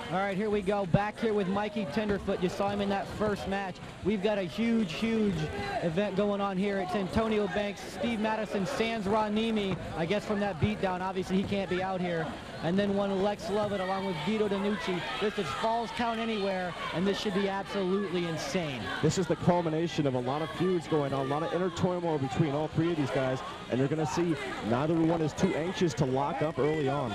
All right, here we go. Back here with Mikey Tenderfoot. You saw him in that first match. We've got a huge, huge event going on here. It's Antonio Banks, Steve Madison, Sans Ranimi. I guess from that beatdown, obviously he can't be out here. And then one Lex Lovett along with Vito DiNucci. This is Falls Count Anywhere, and this should be absolutely insane. This is the culmination of a lot of feuds going on, a lot of inner turmoil between all three of these guys, and you're going to see neither one is too anxious to lock up early on.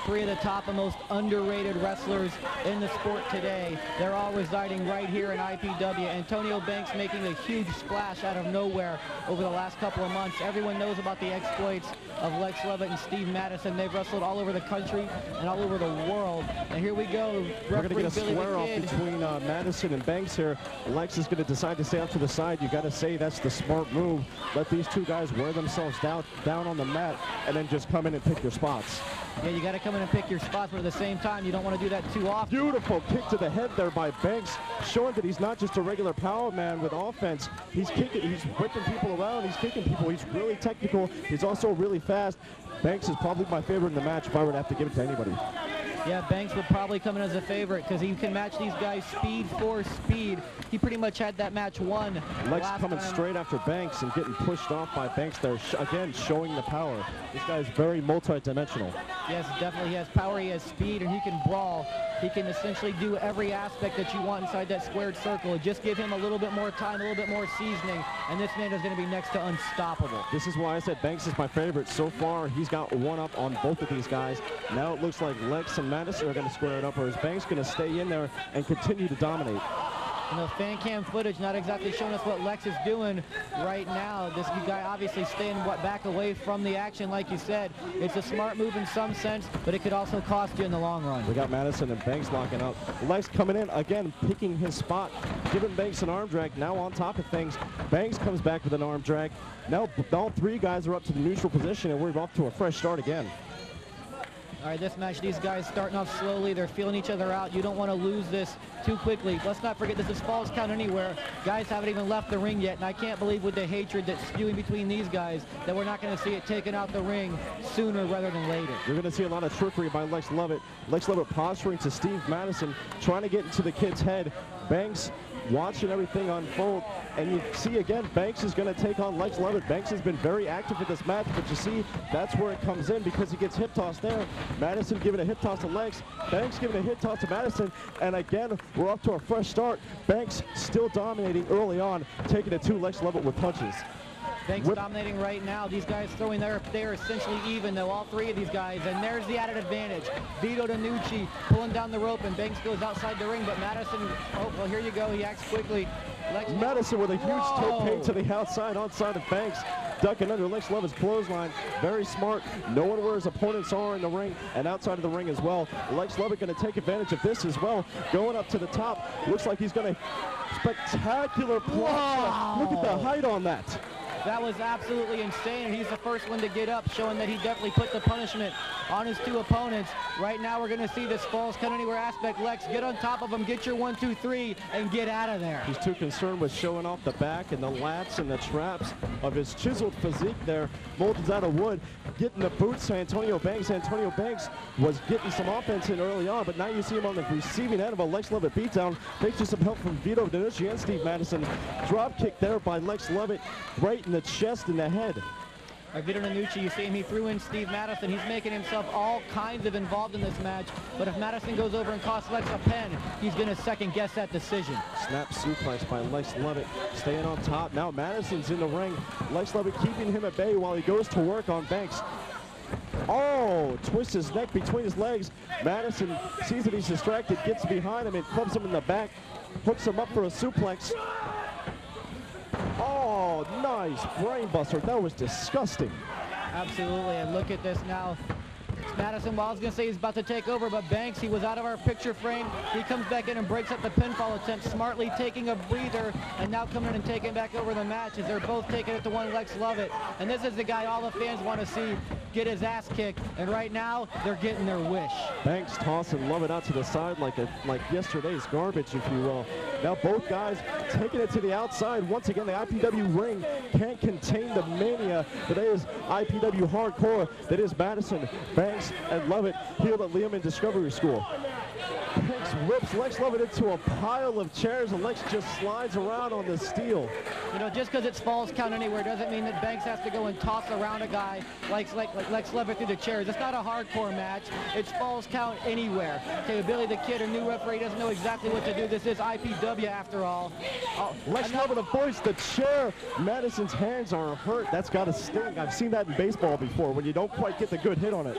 Three of the top and most underrated wrestlers in the sport today. They're all residing right here in IPW. Antonio Banks making a huge splash out of nowhere over the last couple of months. Everyone knows about the exploits of Lex Lovett and Steve Madison. They've wrestled all over the country and all over the world. And here we go. We're going to get a square off between Madison and Banks here. Lex is going to decide to stay off to the side. You got to say that's the smart move. Let these two guys wear themselves down on the mat and then just come in and pick your spots. Yeah, you got to come in and pick your spots, but at the same time, you don't want to do that too often. Beautiful kick to the head there by Banks, showing that he's not just a regular power man with offense. He's kicking, he's whipping people around, he's kicking people. He's really technical. He's also really fast. Banks is probably my favorite in the match if I were to have to give it to anybody. Yeah, Banks would probably come in as a favorite because he can match these guys speed for speed. He pretty much had that match won. Lex coming straight after Banks and getting pushed off by Banks there, again showing the power. This guy is very multi-dimensional. Yes, definitely. He has power, he has speed, and he can brawl. He can essentially do every aspect that you want inside that squared circle. Just give him a little bit more time, a little bit more seasoning, and this man is going to be next to unstoppable. This is why I said Banks is my favorite. So far, he's got one up on both of these guys. Now it looks like Lex and Madison are going to square it up, or is Banks going to stay in there and continue to dominate? You know, fan cam footage not exactly showing us what Lex is doing right now. This guy obviously staying back away from the action, like you said. It's a smart move in some sense, but it could also cost you in the long run. We got Madison and Banks locking up. Lex coming in, again, picking his spot, giving Banks an arm drag. Now on top of things, Banks comes back with an arm drag. Now all three guys are up to the neutral position, and we're off to a fresh start again. All right, this match, these guys starting off slowly. They're feeling each other out. You don't want to lose this too quickly. Let's not forget this is Falls Count Anywhere. Guys haven't even left the ring yet, and I can't believe with the hatred that's spewing between these guys that we're not going to see it taken out the ring sooner rather than later. You're going to see a lot of trickery by Lex Lovett. Lex Lovett posturing to Steve Madison, trying to get into the kid's head. Banks watching everything unfold, and you see again Banks is going to take on Lex Lovett. Banks has been very active in this match, but you see that's where it comes in because he gets hip tossed there. Madison giving a hip toss to Lex, Banks giving a hip toss to Madison, and again we're off to a fresh start. Banks still dominating early on, taking it to Lex Lovett with punches. Banks dominating right now. These guys throwing they're essentially even though, all three of these guys, and there's the added advantage. Vito DiNucci pulling down the rope, and Banks goes outside the ring, but Madison, oh, well, here you go, he acts quickly. Madison with a huge toe to the outside, onside of Banks, ducking under Lex Lovett's clothesline. Very smart, knowing where his opponents are in the ring and outside of the ring as well. Lex Lovett going to take advantage of this as well, going up to the top. Looks like he's going to spectacular plot. Look at the height on that. That was absolutely insane, and he's the first one to get up, showing that he definitely put the punishment on his two opponents. Right now, we're going to see this Falls Count Anywhere aspect. Lex, get on top of him, get your 1, 2, 3, and get out of there. He's too concerned with showing off the back and the lats and the traps of his chiseled physique there, molded out of wood, getting the boots to Antonio Banks. Antonio Banks was getting some offense in early on, but now you see him on the receiving end of a Lex Lovett beatdown. Thanks to some help from Vito DiNucci and Steve Madison. Drop kick there by Lex Lovett, right in the chest and the head. Vito DiNucci, you see him, he threw in Steve Madison. He's making himself all kinds of involved in this match, but if Madison goes over and costs Lex a pen, he's going to second guess that decision. Snap suplex by Lex Lovett, staying on top. Now Madison's in the ring. Lex Lovett keeping him at bay while he goes to work on Banks. Oh, twists his neck between his legs. Madison sees that he's distracted, gets behind him and clubs him in the back, hooks him up for a suplex. Oh, nice brain buster. That was disgusting. Absolutely, and look at this now. Madison, well, I was going to say he's about to take over, but Banks, he was out of our picture frame. He comes back in and breaks up the pinfall attempt, smartly taking a breather, and now coming in and taking back over the match as they're both taking it to one Lex Lovett. And this is the guy all the fans want to see get his ass kicked, and right now, they're getting their wish. Banks tossing Lovett out to the side like yesterday's garbage, if you will. Now both guys taking it to the outside. Once again, the IPW ring can't contain the mania that is IPW hardcore, that is Madison. Banks Banks and Lovett healed at Lehman Discovery School. Banks whips Lex Lovett into a pile of chairs, and Lex just slides around on the steel. You know, just because it's falls count anywhere doesn't mean that Banks has to go and toss around a guy like Lex Lovett through the chairs. It's not a hardcore match. It's falls count anywhere. Okay, Billy the Kid, a new referee, doesn't know exactly what to do. This is IPW after all. Lex Lovett avoids the chair. Madison's hands are hurt. That's got to sting. I've seen that in baseball before when you don't quite get the good hit on it.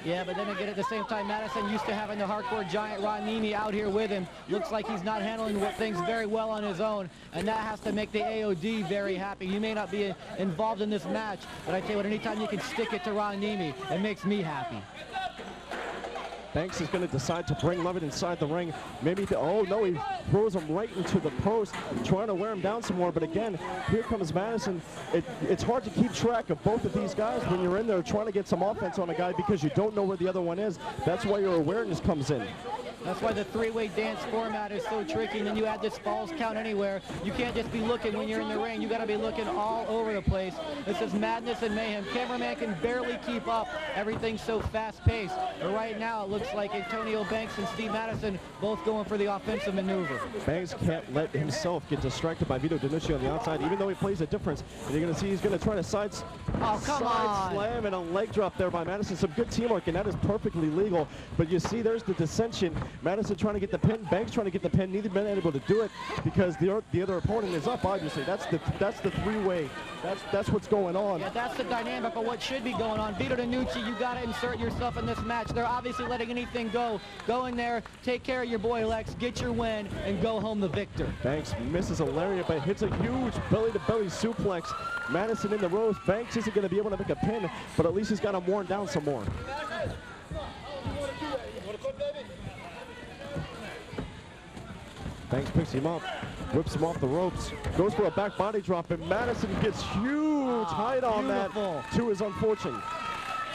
Yeah, but then again, at the same time, Madison used to having the hardcore giant Ron Nemi out here with him. Looks like he's not handling things very well on his own, and that has to make the AOD very happy. You may not be involved in this match, but I tell you what, anytime you can stick it to Ron Nemi, it makes me happy. Banks is going to decide to bring Lovett inside the ring. Maybe, oh no, he throws him right into the post, trying to wear him down some more. But again, here comes Madison. It's hard to keep track of both of these guys when you're in there trying to get some offense on a guy because you don't know where the other one is. That's why your awareness comes in. That's why the three-way dance format is so tricky. And then you add this falls count anywhere. You can't just be looking when you're in the ring. You got to be looking all over the place. This is madness and mayhem. Cameraman can barely keep up. Everything's so fast-paced. But right now, it looks like Antonio Banks and Steve Madison both going for the offensive maneuver. Banks can't let himself get distracted by Vito DiNucci on the outside, even though he plays a difference. And you're going to see he's going to try to side slam and a leg drop there by Madison. Some good teamwork, and that is perfectly legal. But you see, there's the dissension. Madison trying to get the pin, Banks trying to get the pin. Neither been able to do it because the other opponent is up. Obviously, that's the three-way. That's what's going on. Yeah, that's the dynamic of what should be going on. Vito DiNucci, you got to insert yourself in this match. They're obviously letting anything go. Go in there, take care of your boy Lex, get your win, and go home the victor. Banks misses a lariat, but hits a huge belly-to-belly suplex. Madison in the ropes. Banks isn't going to be able to make a pin, but at least he's got him worn down some more. Banks picks him up, whips him off the ropes, goes for a back body drop, and Madison gets huge height on that to his unfortunate.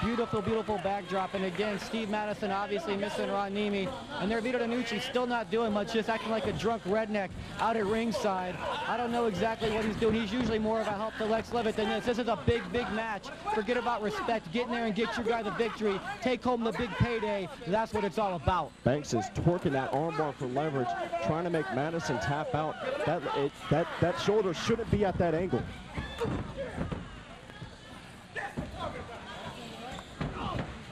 Beautiful, beautiful backdrop. And again, Steve Madison obviously missing Ron Nemi. And there, Vito DiNucci still not doing much, just acting like a drunk redneck out at ringside. I don't know exactly what he's doing. He's usually more of a help to Lex Lovett than this. This is a big, big match. Forget about respect. Get in there and get your guy the victory. Take home the big payday. That's what it's all about. Banks is twerking that armbar for leverage, trying to make Madison tap out. That shoulder shouldn't be at that angle.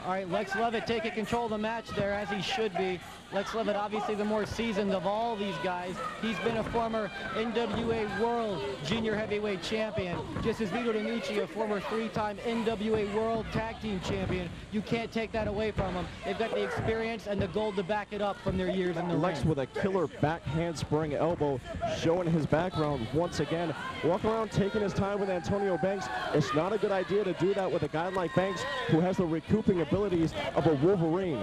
All right, Lex Lovett taking control of the match there, as he should be. Lex Lovett, obviously the more seasoned of all these guys. He's been a former NWA World Junior Heavyweight Champion, just as Vito DiNucci, a former three-time NWA World Tag Team Champion. You can't take that away from them. They've got the experience and the gold to back it up from their years in the ring. Lex with a killer back handspring elbow, showing his background once again. Walk around taking his time with Antonio Banks. It's not a good idea to do that with a guy like Banks, who has the recouping abilities of a Wolverine.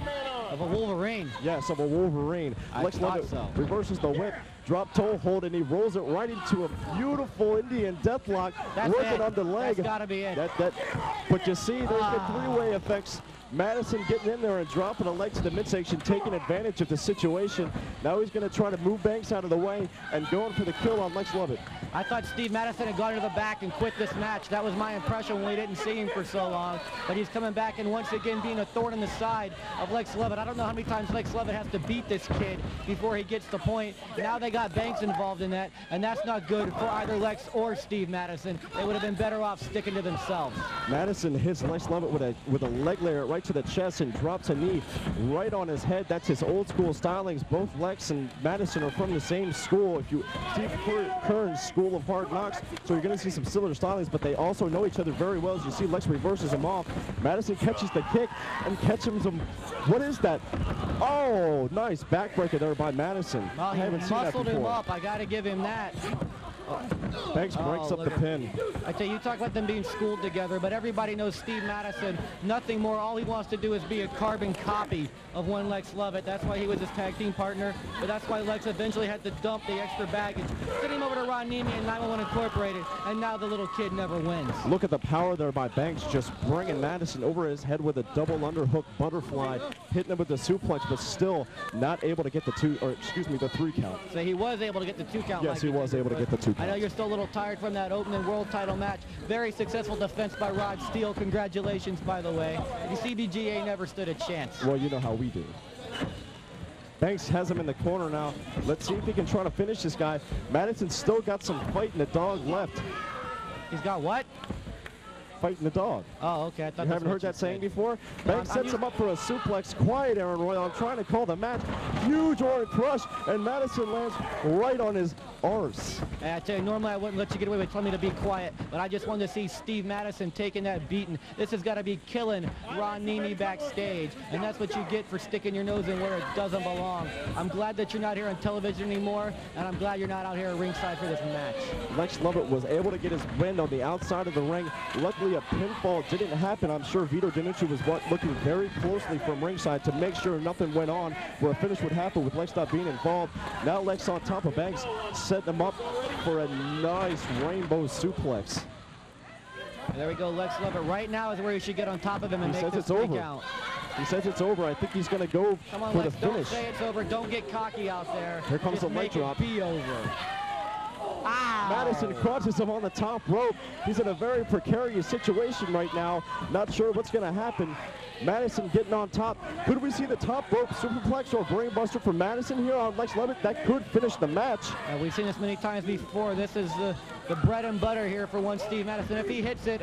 Of a Wolverine? Yes, of a Wolverine. Lex Lovett reverses the whip, drop toe hold, and he rolls it right into a beautiful Indian deathlock, working on the leg. That's gotta be it. But you see, there's the three-way effects. Madison getting in there and dropping a leg to the midsection, taking advantage of the situation. Now he's going to try to move Banks out of the way and going for the kill on Lex Lovett. I thought Steve Madison had gone to the back and quit this match. That was my impression when we didn't see him for so long. But he's coming back and once again being a thorn in the side of Lex Lovett. I don't know how many times Lex Lovett has to beat this kid before he gets the point. Now they got Banks involved in that, and that's not good for either Lex or Steve Madison. They would have been better off sticking to themselves. Madison hits Lex Lovett with a leg layer right to the chest and drops a knee right on his head. That's his old school stylings. Both Lex and Madison are from the same school. If you Steve Kern's School of Hard Knocks, so you're going to see some similar stylings, but they also know each other very well. As you see, Lex reverses him off. Madison catches the kick and catches him. What is that? Oh, nice backbreaker there by Madison. Well, I haven't seen that before. Him up. I got to give him that. Banks breaks up the pin. I tell you, you talk about them being schooled together, but everybody knows Steve Madison. Nothing more. All he wants to do is be a carbon copy of one Lex Lovett. That's why he was his tag team partner, but that's why Lex eventually had to dump the extra baggage. Send him over to Ron Nemi and 911 Incorporated, and now the little kid never wins. Look at the power there by Banks, just bringing Madison over his head with a double underhook butterfly, hitting him with the suplex, but still not able to get the 3 count. So he was able to get the 2 count. Yes, he was able to get the 2 count. I know you're still a little tired from that opening world title match. Very successful defense by Rod Steele. Congratulations, by the way. The CBGA never stood a chance. Well, you know how we do. Banks has him in the corner now. Let's see if he can try to finish this guy. Madison's still got some fight in the dog left. He's got what? Fighting the dog. Oh, okay. I thought You haven't heard that saying before? Banks sets him up for a suplex. Quiet, Aaron Royal. I'm trying to call the match. Huge orange crush, and Madison lands right on his arse. Hey, I tell you, normally I wouldn't let you get away with telling me to be quiet, but I just wanted to see Steve Madison taking that beating. This has got to be killing Ron Nemi backstage, and that's what you get for sticking your nose in where it doesn't belong. I'm glad that you're not here on television anymore, and I'm glad you're not out here at ringside for this match. Lex Lovett was able to get his win on the outside of the ring. Luckily, a pinfall didn't happen. I'm sure Vito DiNucci was looking very closely from ringside to make sure nothing went on where a finish would happen with Lex not being involved. Now Lex on top of Banks, setting him up for a nice rainbow suplex. And there we go, Lex Lovett. Right now is where you should get on top of him and make this three count. He says it's over. I think he's going to go for the finish. Don't say it's over. Don't get cocky out there. Here comes the leg drop. Be over. Ow. Madison crunches him on the top rope. He's in a very precarious situation right now. Not sure what's going to happen. Madison getting on top. Could we see the top rope superplex or brainbuster from Madison here on Lex Lovett? That could finish the match. We've seen this many times before. This is the bread and butter here for one Steve Madison. If he hits it,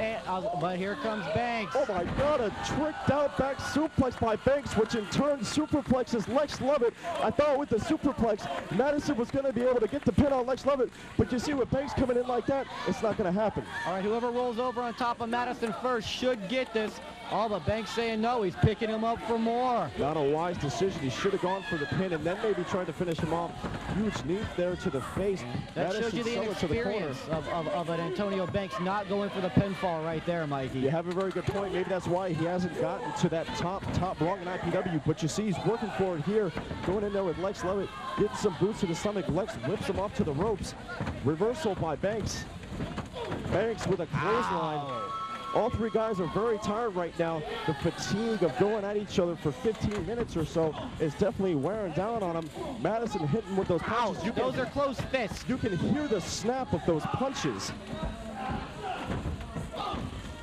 but here comes Banks. Oh my God, a tricked out back suplex by Banks, which in turn superplexes Lex Lovett. I thought with the superplex, Madison was going to be able to get the pin on Lex Lovett, but you see with Banks coming in like that, it's not going to happen. All right, whoever rolls over on top of Madison first should get this. All but Banks saying no, he's picking him up for more. Not a wise decision. He should have gone for the pin and then maybe tried to finish him off. Huge knee there to the face. That shows you the inexperience of an Antonio Banks not going for the pinfall right there, Mikey. You have a very good point. Maybe that's why he hasn't gotten to that top rung in IPW. But you see he's working for it here. Going in there with Lex Lovett, getting some boots to the stomach. Lex whips him off to the ropes. Reversal by Banks. Banks with a clothesline. All three guys are very tired right now. The fatigue of going at each other for 15 minutes or so is definitely wearing down on them. Madison hitting with those punches. Those are close fists. You can hear the snap of those punches.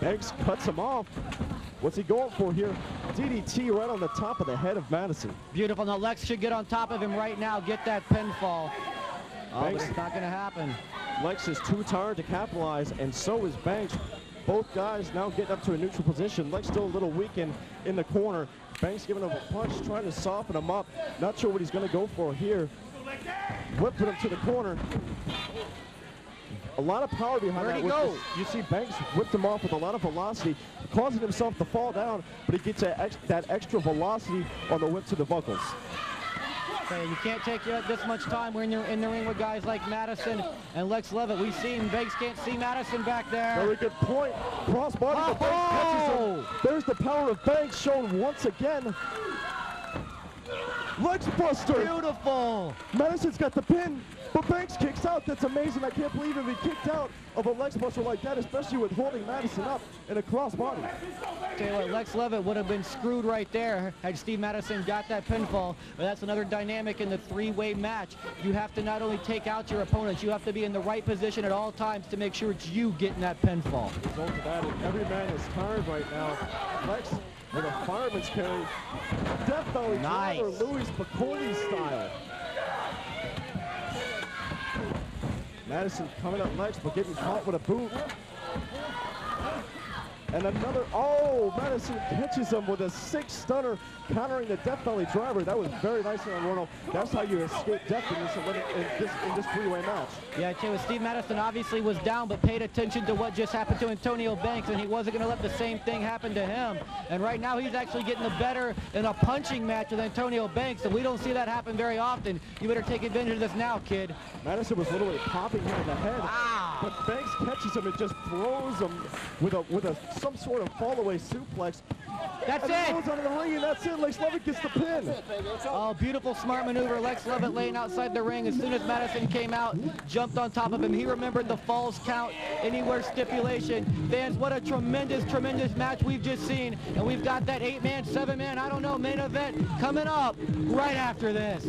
Banks cuts him off. What's he going for here? DDT right on the top of the head of Madison. Beautiful. Now Lex should get on top of him right now. Get that pinfall. But it's not going to happen. Lex is too tired to capitalize, and so is Banks. Both guys now getting up to a neutral position. Lex still a little weakened in the corner. Banks giving him a punch, trying to soften him up. Not sure what he's going to go for here. Whipping him to the corner. A lot of power behind that. You see Banks whipped him off with a lot of velocity, causing himself to fall down, but he gets that extra velocity on the whip to the buckles. You can't take this much time when you're in the ring with guys like Madison and Lex Lovett. We've seen Banks can't see Madison back there. Very good point. Crossbody, but Banks catches him. There's the power of Banks shown once again. Lex buster. Beautiful. Madison's got the pin, but Banks kicks out. That's amazing. I can't believe him. He kicked out of a Lex buster like that, especially with holding Madison up in a crossbody. Tell you what, Lex Lovett would have been screwed right there had Steve Madison got that pinfall. But that's another dynamic in the three-way match. You have to not only take out your opponents, you have to be in the right position at all times to make sure it's you getting that pinfall. The result of that is every man is tired right now. Lex with a fireman's carry. Death Valley driver, Louis Piccoli style. Madison coming up next, but getting caught with a boot. And another, Madison catches him with a 6 stunner, countering the Death Valley driver. That was very nice on Ronald. That's how you escape death in this three-way match. Yeah, I tell you, Steve Madison obviously was down, but paid attention to what just happened to Antonio Banks, and he wasn't going to let the same thing happen to him. And right now, he's actually getting the better in a punching match with Antonio Banks, and we don't see that happen very often. You better take advantage of this now, kid. Madison was literally popping him in the head, but Banks catches him and just throws him with some sort of fall-away suplex. That's it. Goes under the ring, and that's it. Lex Lovett gets the pin. Oh, beautiful, smart maneuver. Lex Lovett laying outside the ring. As soon as Madison came out, jumped on top of him. He remembered the falls count, anywhere stipulation. Fans, what a tremendous, tremendous match we've just seen. And we've got that 8-man, 7-man, I don't know, main event coming up right after this.